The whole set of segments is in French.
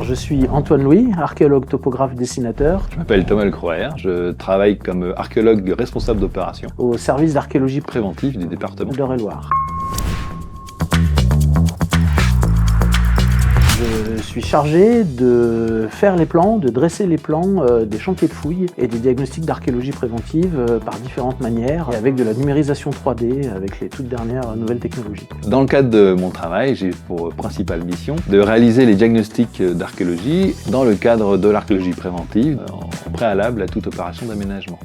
je suis Antoine Louis, archéologue, topographe, dessinateur. Je m'appelle Thomas Lecroer, je travaille comme archéologue responsable d'opération Au service d'archéologie préventive du département d'Eure-et-Loir. Je suis chargé de faire les plans, de dresser les plans des chantiers de fouilles et des diagnostics d'archéologie préventive par différentes manières et avec de la numérisation 3D avec les toutes dernières nouvelles technologies. Dans le cadre de mon travail, j'ai pour principale mission de réaliser les diagnostics d'archéologie dans le cadre de l'archéologie préventive en préalable à toute opération d'aménagement.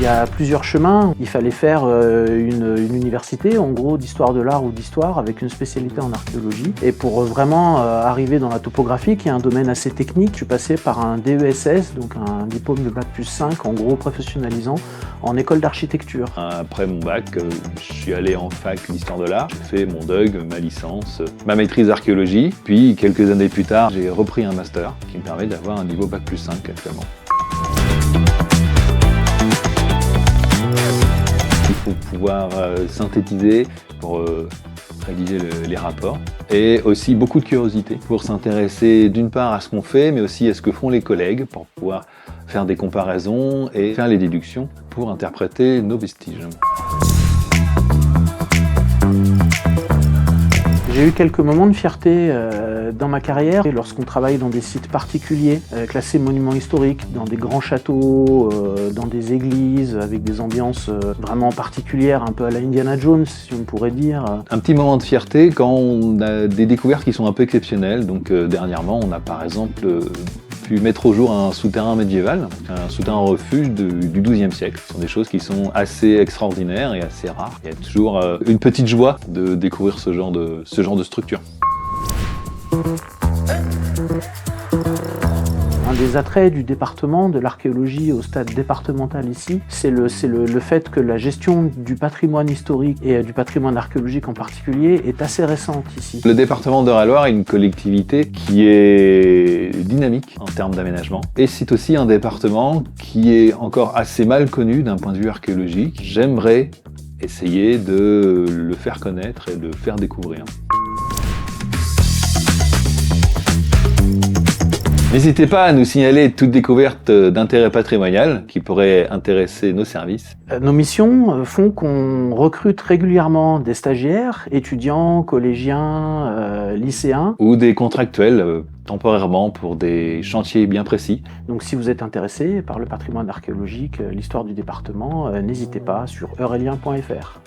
Il y a plusieurs chemins. Il fallait faire une université, en gros, d'histoire de l'art ou d'histoire, avec une spécialité en archéologie. Et pour vraiment arriver dans la topographie, qui est un domaine assez technique, je suis passé par un DESS, donc un diplôme de bac plus 5, en gros professionnalisant, en école d'architecture. Après mon bac, je suis allé en fac d'histoire de l'art. J'ai fait mon DUG, ma licence, ma maîtrise d'archéologie. Puis, quelques années plus tard, j'ai repris un master qui me permet d'avoir un niveau bac plus 5 actuellement. Il faut pouvoir synthétiser pour rédiger les rapports et aussi beaucoup de curiosité pour s'intéresser d'une part à ce qu'on fait mais aussi à ce que font les collègues pour pouvoir faire des comparaisons et faire les déductions pour interpréter nos vestiges. J'ai eu quelques moments de fierté dans ma carrière lorsqu'on travaille dans des sites particuliers, classés monuments historiques, dans des grands châteaux, dans des églises, avec des ambiances vraiment particulières, un peu à la Indiana Jones, si on pourrait dire. Un petit moment de fierté quand on a des découvertes qui sont un peu exceptionnelles. Donc dernièrement, on a par exemple pu mettre au jour un souterrain médiéval, un souterrain refuge du XIIe siècle. Ce sont des choses qui sont assez extraordinaires et assez rares. Il y a toujours une petite joie de découvrir ce genre de structure. Un des attraits du département, de l'archéologie au stade départemental ici, c'est le fait que la gestion du patrimoine historique et du patrimoine archéologique en particulier est assez récente ici. Le département d'Eure-et-Loir est une collectivité qui est dynamique en termes d'aménagement et c'est aussi un département qui est encore assez mal connu d'un point de vue archéologique. J'aimerais essayer de le faire connaître et de le faire découvrir. N'hésitez pas à nous signaler toute découverte d'intérêt patrimonial qui pourrait intéresser nos services. Nos missions font qu'on recrute régulièrement des stagiaires, étudiants, collégiens, lycéens. Ou des contractuels temporairement pour des chantiers bien précis. Donc si vous êtes intéressé par le patrimoine archéologique, l'histoire du département, n'hésitez pas sur eurelien.fr.